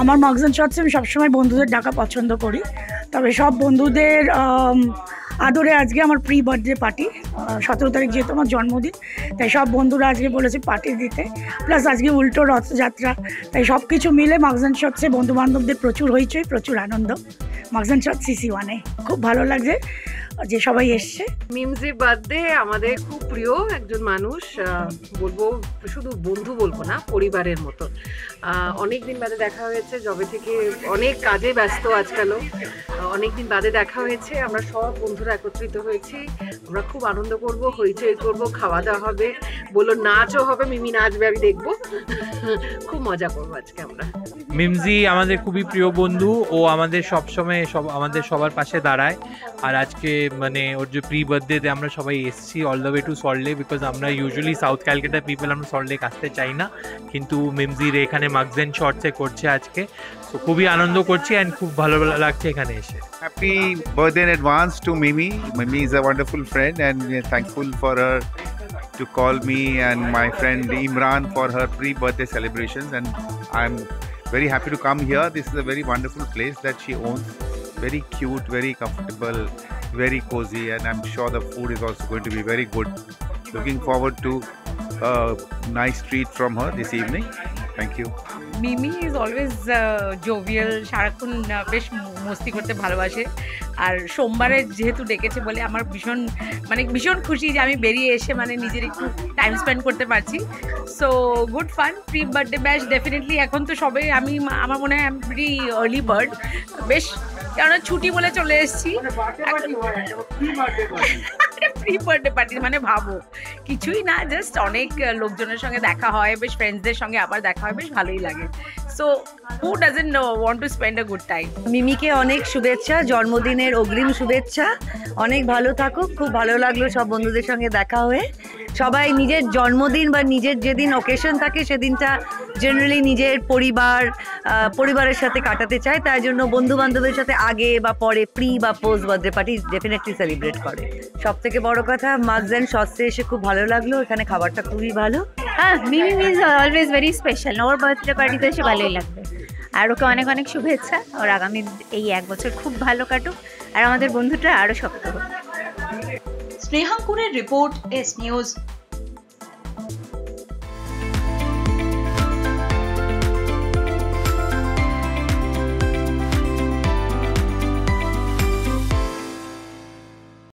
আমার marks and শর্টসে আমি সবসময় বন্ধুদের ডাকা পছন্দ করি, তবে সব বন্ধুদের আদরে আজকে আমার প্রি বার্থডে পার্টি। 17 তারিখ যেহেতু আমার জন্মদিন, তাই সব বন্ধুরা আজকে বলেছে পার্টি দিতে, প্লাস আজকে উল্টো রথযাত্রা, তাই সব কিছু মিলে মার্কস অ্যান্ড শর্টসে বন্ধুবান্ধবদের প্রচুর হইচই, প্রচুর আনন্দ। মার্কস অ্যান্ড শর্টস CC1-এ খুব ভালো লাগছে যে সবাই এসছে। মিমজির বার্থডে আমাদের খুব প্রিয় একজন মানুষ, বলবো শুধু বন্ধু বলবো না, পরিবারের মতো। অনেক দিন বাদে দেখা হয়েছে, যবে থেকে অনেক কাজে ব্যস্ত আজকালও, অনেক দিন বাদে দেখা হয়েছে। আমরা সব বন্ধুরা একত্রিত হয়েছি, আমরা খুব আনন্দ করব, হইচই করব, খাওয়া দাওয়া হবে, বললো নাচও হবে, মিমি নাচবে, আমি দেখবো। খুব মজা করবো আজকে আমরা। মিমজি আমাদের খুবই প্রিয় বন্ধু, ও আমাদের সবসময় আমাদের সবার পাশে দাঁড়ায়। আর আজকে মানে ওর যে প্রি বার্থডেতে আমরা সবাই এসেছি all the way to Salt Lake, because আমরা ইউজুয়ালি সাউথ ক্যালকাটা পিপল, আমরা সল্টলেক আসতে চাই না, কিন্তু মিমজির এখানে মার্কস অ্যান্ড শর্টসে করছে আজকে, তো খুবই আনন্দ করছি অ্যান্ড খুব ভালো লাগছে এখানে এসে। Happy birthday in advance to Mimi. Mimi is a wonderful friend and we are thankful for her to call me and my friend Imran for her pre-birthday celebrations, and I'm very happy to come here. This is a very wonderful place that she owns. Very cute, very comfortable, very cozy, and I'm sure the food is also going to be very good. Looking forward to a nice treat from her this evening. Thank you. Mimi is always jovial, সারাক্ষণ বেশ মস্তি করতে ভালোবাসে। আর সোমবারে যেহেতু ডেকেছে বলে আমার ভীষণ খুশি যে আমি বেরিয়ে এসে নিজের একটু টাইম স্পেন্ড করতে পারছি। So good fun, pre birthday ব্যাশ ডেফিনেটলি। এখন তো সবে আমার মনে হয় প্রি আর্লি বার্ড, বেশ কেননা ছুটি বলে চলে এসেছি। প্রি বার্থডে পার্টি ভাবো কিছুই না, জাস্ট অনেক লোকজনের সঙ্গে দেখা হয়, বেশ ফ্রেন্ডসদের সঙ্গে আবার দেখা হয়, বেশ ভালোই লাগে। So who doesn't want to spend a good time. মিমিকে অনেক শুভেচ্ছা, জন্মদিনের অগ্রিম শুভেচ্ছা, অনেক ভালো থাকুক। খুব ভালো লাগলো সব বন্ধুদের সঙ্গে দেখা হয়ে। সবাই নিজের জন্মদিন বা নিজের যেদিন অকেশন থাকে সেদিনটা জেনারেলি নিজের পরিবারের সাথে কাটাতে চায়, তাই জন্য বন্ধু বান্ধবের সাথে আগে বা পরে প্রি বা post birthday party definitely celebrate করে। সব থেকে বড় কথা মার্কস অ্যান্ড শর্টসে এসে খুব ভালো লাগলো, এখানে খাবারটা খুবই ভালো। হ্যাঁ, Mimi is always very special, ওর বার্থডে পার্টিতে এসে ভালোই লাগবে। আর ওকে অনেক অনেক শুভেচ্ছা, ওর আগামী এই 1 বছর খুব ভালো কাটুক আর আমাদের বন্ধুটা আরও শক্ত হোক। স্নেহাঙ্কুরের রিপোর্ট, এস নিউজ।